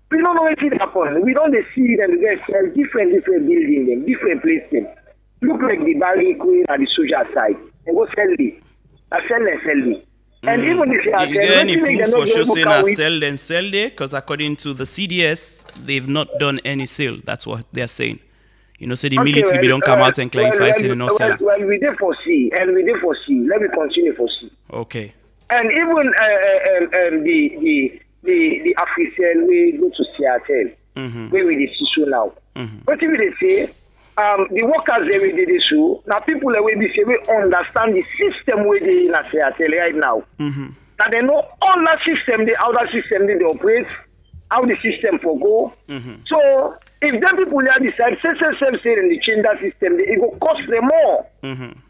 We don't know what it happen. We don't see them get different buildings, them, different places. Look like the Barry Queen and the social side. And go sell it. Sell it. And even if you are any proof for sure saying I sell it? Because according to the CDS, they've not done any sale. That's what they're saying. You know, say the military don't come out and clarify saying no seller. Well, we did foresee. Let me continue foresee. Okay. And even the Africell, we go to Sierratel, where we see now. What do they say? The workers they did this show. Now people will be say we understand the system where they in Sierratel right now. Now they know all that system, the other system they operate, how the system for go. So if them people there decide say and they change that system, it will cost them more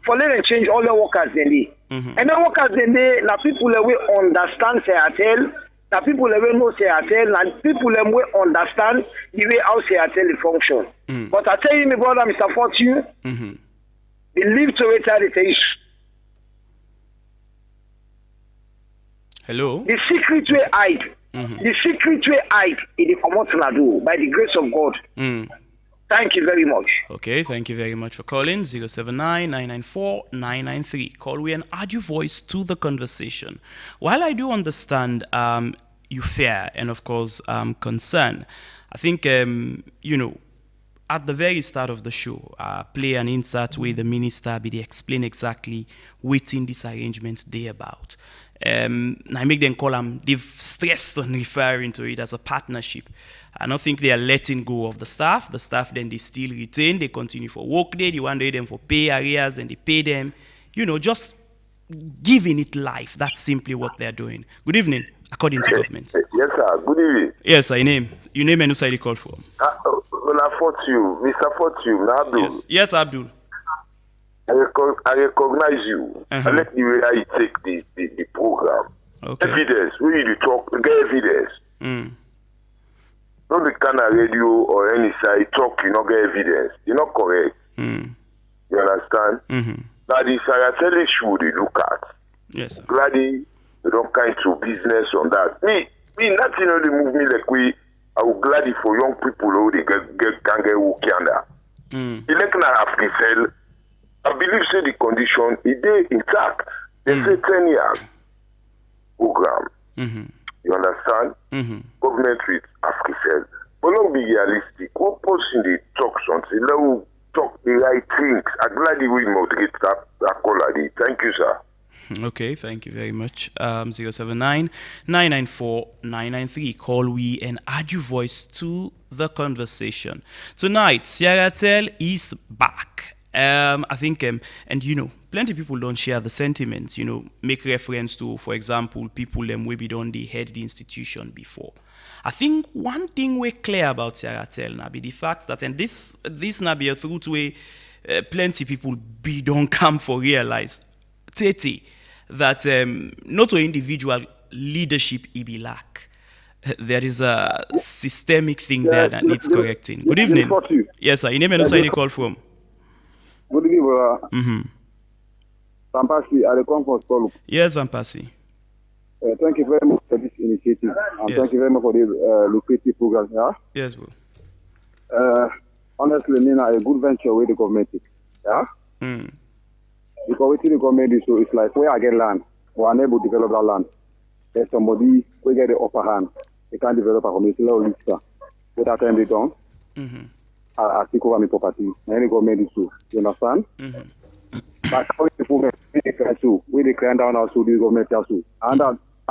for them to change all the workers then they. And the workers then they now people will understand Sierratel. Now people will know Sierratel, and people will understand the way how Sierratel function. But I tell you, my brother, Mr. Fortune, the live to it is. Hello. The secret way hide. The secret way hide in the common do by the grace of God. Thank you very much. Okay, thank you very much for calling. 079-994-993. Call we and add your voice to the conversation. While I do understand your fear and, of course, concern, I think, at the very start of the show, play an insert where the minister be they explain exactly what in this arrangement they about. I make them call them, they've stressed on referring to it as a partnership. I don't think they are letting go of the staff. The staff then they still retain, they continue for work day, they want them for pay areas, and they pay them, just giving it life. That's simply what they're doing. Good evening, according to government. Yes, sir. Good evening. Yes, sir. Your name and who side you call from? Mr. Fortune, Abdul. Yes, Abdul. I recognize you. I like the way you take the program. Okay. Evidence. When you talk, get evidence. Not the kind of radio or any side talk, you not get evidence. You're not correct. You understand? Now the Sierratel issue they look at. Yes, sir. Gladly, they don't kind to business on that. Me, nothing only move me like I would gladly for young people who they can get working under. Election Africa, I believe say the condition is intact. They say 10 years program. You understand? Government with Africa. But don't be realistic. What person they talk something? Let them talk the right things. I'm glad we moderate that call. Thank you, sir. Okay, thank you very much. 079-994-993. Call we and add your voice to the conversation. Tonight, Sierratel is back. I think, and plenty of people don't share the sentiments, make reference to, for example, people maybe don't they head the institution before. I think one thing we're clear about Sierratel now be the fact that, and this now be a truth where plenty people don't come for realize, that not only individual leadership be lack. There is a systemic thing there that needs correcting. Good evening. Yes, sir. Your name and who you call from? Good evening, brother. Van Persie, I come from Stolu. Yes, Van Persie. Thank you very much for this initiative. And thank you very much for this lucrative program. Yeah? Yes, bro. Honestly, Nina, a good venture with the government. Yeah? Because what the government is, so it's like where I get land, we're unable to develop that land. There's somebody who get the upper hand. They can't develop a community level. With that time they don't. I take over my property. Any government is so. You understand? But how people where they climb down also the government also. And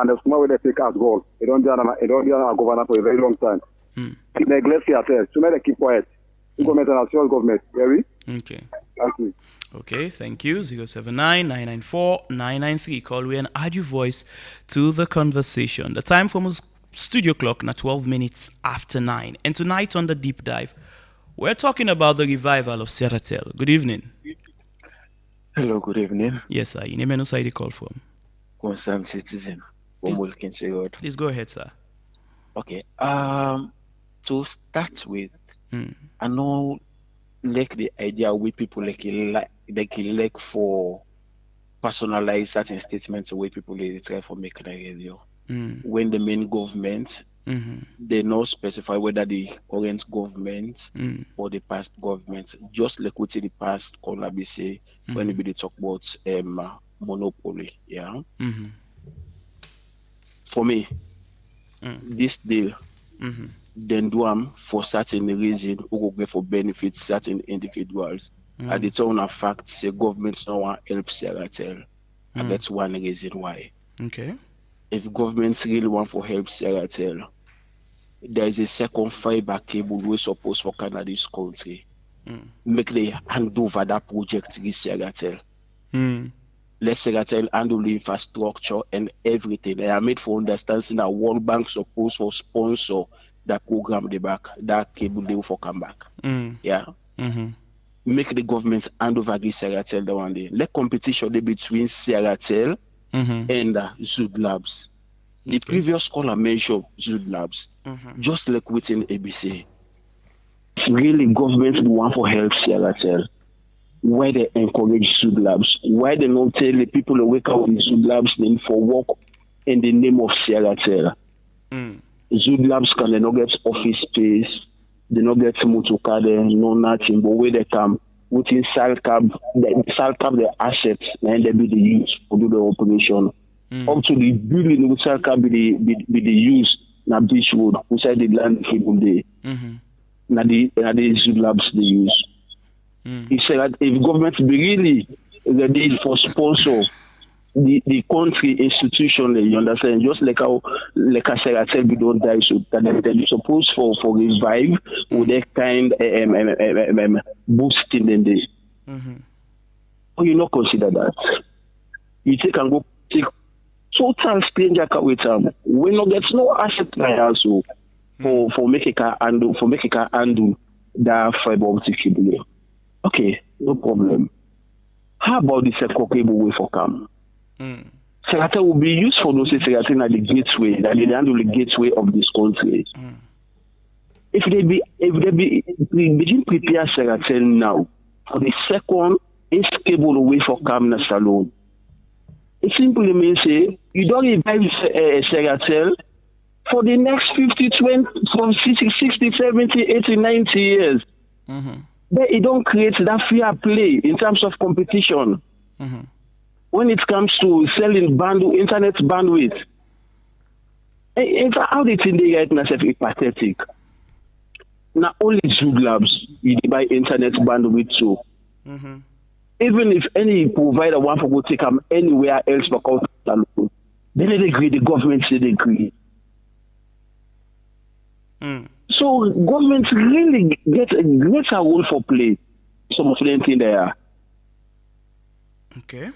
the small way they take as goal. They don't do a governor for a very long time. They neglect Sierratel. So they keep quiet. The government and national government. Very? Okay. Thank you. Okay, thank you. 079-994-993. Call we and add your voice to the conversation. The time from studio clock now 12 minutes after 9. And tonight on the deep dive, we're talking about the revival of Sierratel. Good evening. Hello, good evening. Yes, sir. Your name and who side you call from? Concerned citizen from Wilkinson Road. Please go ahead, sir. Okay. To start with, I know like the idea we people like for personalize certain statements the way people try for making a radio. When the main government they not specify whether the current government or the past government, just like what's in the past corner be say when we talk about monopoly. Yeah. For me, this deal then do them for certain reason who go get for benefit certain individuals. At the time of fact, say governments no want help Sierratel. And that's one reason why. Okay. If governments really want for help Sierratel, there is a second fiber cable we supposed for Canada's country. Make they hand over that project to Sierratel. Let Sierratel handle the infrastructure and everything. They are made for understanding that World Bank supposed for sponsor that program the back, that cable they will for come back. Yeah. Make the government hand over the Sierratel the one day. Let competition be between Sierratel and Zud Labs. The previous caller mentioned Zud Labs, just like within ABC. Really, government want for help Sierratel. Why they encourage Zud Labs? Why they not tell the people to wake up with Zud Labs then for work in the name of Sierratel. Zood Labs can not get office space, they not get motorcar there, no nothing, but where they come within Salcab, the assets, and they be the use to do the operation. Up to the building with Salcab be the use na beach road, outside the land people there. Na the Zood Labs they use. He said that if government be really ready for sponsor the country institutionally, you understand? Just like how I said, we don't die, so that they're supposed for revive with that kind boosting in the. But you not consider that. You take and go take total stranger car with them. We not get no asset also for make a car handle that fiber optic cable. Okay, no problem. How about the circle cable way for come? Sierratel will be used for those Sierratel at the gateway, that they handle the gateway of this country. If they begin prepare Sierratel now for the second is cable away for Kamna Salon. It simply means you don't revive Sierratel for the next 50, 20, from 60, 70, 80, 90 years. Then it don't create that fair play in terms of competition. When it comes to selling internet bandwidth, how they think they right now is pathetic. Not only Zood Labs, you buy internet bandwidth too. Even if any provider want to go take them anywhere else for country, then they agree, the government say they agree. So government really get a greater role for play. Some of them think there. Okay.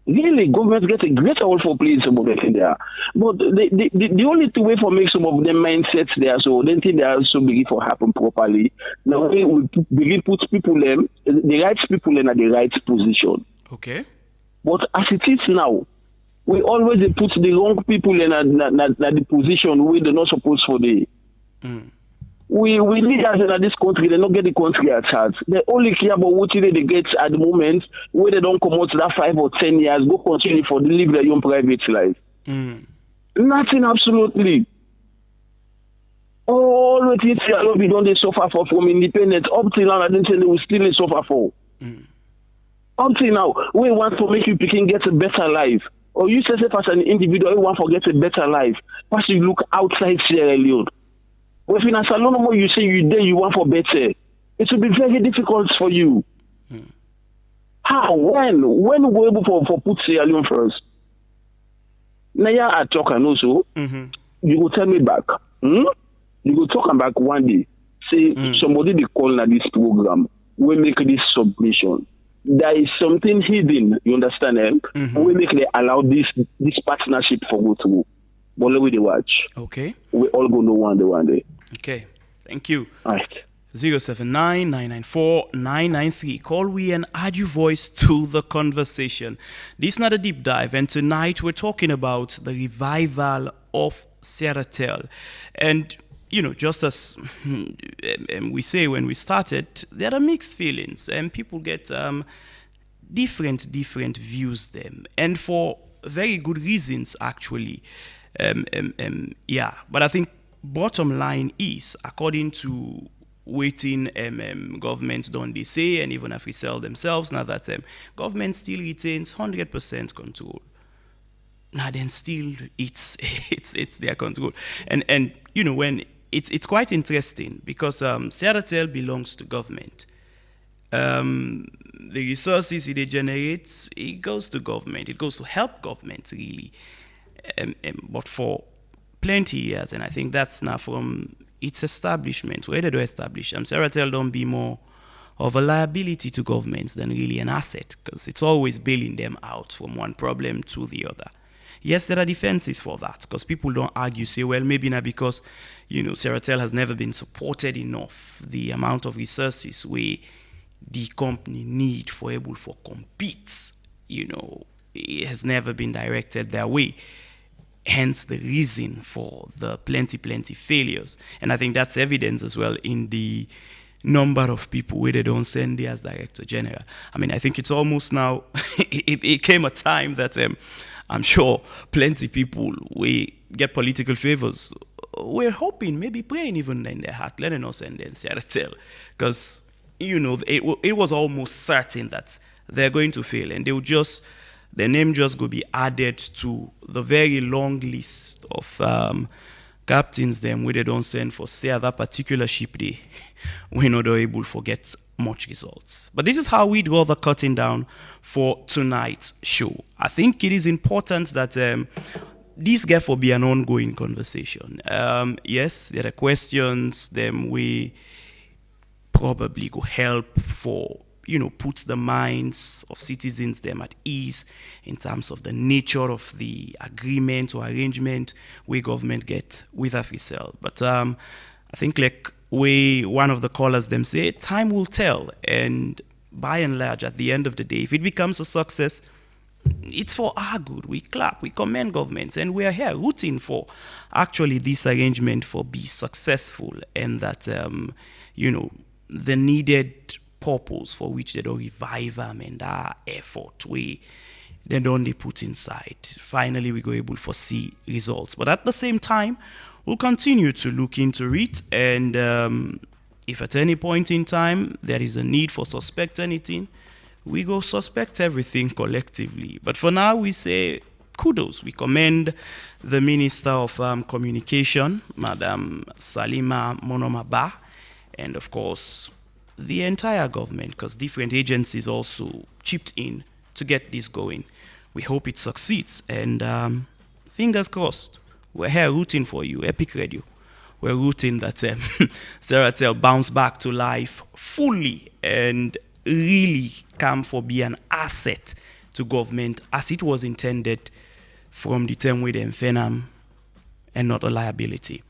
Really, government get a greater role for play in some of them there. But the only way for make some of them mindsets there, so they think they are also begin for happen properly. Now we begin put people the right people in the right position. Okay. But as it is now, we always put the wrong people in the position where they're not supposed for the. We leaders in this country, they don't get the country at heart. They only care about what they get at the moment, where they don't come out to that 5 or 10 years, go continue for the live their own private life. Nothing, absolutely. All the things we don't suffer for from independence up till now, I didn't say they will still suffer for. Up till now, we want to make you get a better life. Or you say as an individual, you want to get a better life. But you look outside Sierra Leone. If in a salon you say you want for better, it will be very difficult for you. How? When we're able for put Sierra Leone first? Now I talk and also you will tell me back. You will talk back one day. Say somebody they call this program. We make this submission. There is something hidden. You understand? We make they allow this partnership for go through. But let me watch. Okay. We all go know one day. Okay. Thank you. All right. 079-994-993. Call we and add your voice to the conversation. This is not a deep dive, and tonight we're talking about the revival of Sierratel. And just as we say when we started, there are mixed feelings, and people get different views them, and for very good reasons actually. But I think bottom line is, according to waiting governments don't they say, and even if we sell themselves now that government still retains 100% control. Now then still it's their control, and when it's quite interesting because Sierratel belongs to government. The resources it generates, it goes to government. It goes to help government really. But for plenty years, and I think that's now from its establishment, where they do establish Sierratel don't be more of a liability to governments than really an asset, because it's always bailing them out from one problem to the other. Yes, there are defenses for that, because people don't argue, say, well, maybe not because, Sierratel has never been supported enough. The amount of resources the company need for able for compete, it has never been directed their way. Hence the reason for the plenty failures. And I think that's evidence as well in the number of people where they don't send there as Director General. I mean, I think it's almost now, it came a time that I'm sure plenty people, we get political favors. We're hoping, maybe praying even in their heart, letting us send in Sierratel. Because, it was almost certain that they're going to fail, and they will just, their name just go be added to the very long list of captains them where they don't send for say that particular ship day. We're not able to get much results. But this is how we draw the curtain down for tonight's show. I think it is important that this therefore be an ongoing conversation. Yes, there are questions, then we probably go help for put the minds of citizens them at ease in terms of the nature of the agreement or arrangement we government get with AfriCell. But I think like one of the callers them say, time will tell. And by and large, at the end of the day, if it becomes a success, it's for our good. We clap, we commend governments, and we are here rooting for actually this arrangement for be successful, and that the needed purpose for which they don't revive them and our effort they don't put inside. Finally, we go able to see results. But at the same time, we'll continue to look into it, and if at any point in time there is a need for suspect anything, we go suspect everything collectively. But for now, we say kudos. We commend the Minister of Communication, Madam Salima Monomaba, and of course the entire government, because different agencies also chipped in to get this going. We hope it succeeds, and fingers crossed. We're here rooting for you, Epic Radio. We're rooting that Sierratel bounce back to life fully and really come for be an asset to government as it was intended from the term with Fenam, and not a liability.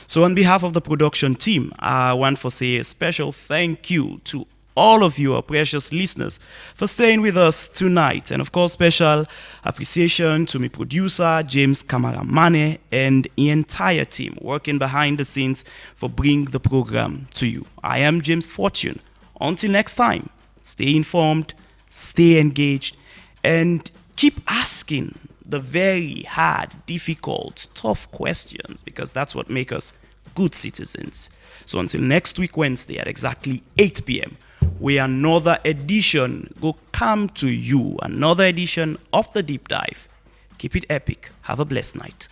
So on behalf of the production team, I want to say a special thank you to all of you, our precious listeners, for staying with us tonight. And of course, special appreciation to my producer, James Kamaramane, and the entire team working behind the scenes for bringing the program to you. I am James Fortune. Until next time, stay informed, stay engaged, and keep asking the very hard, difficult, tough questions, because that's what makes us good citizens. So until next week, Wednesday at exactly 8 p.m., where another edition will come to you, another edition of The Deep Dive. Keep it epic. Have a blessed night.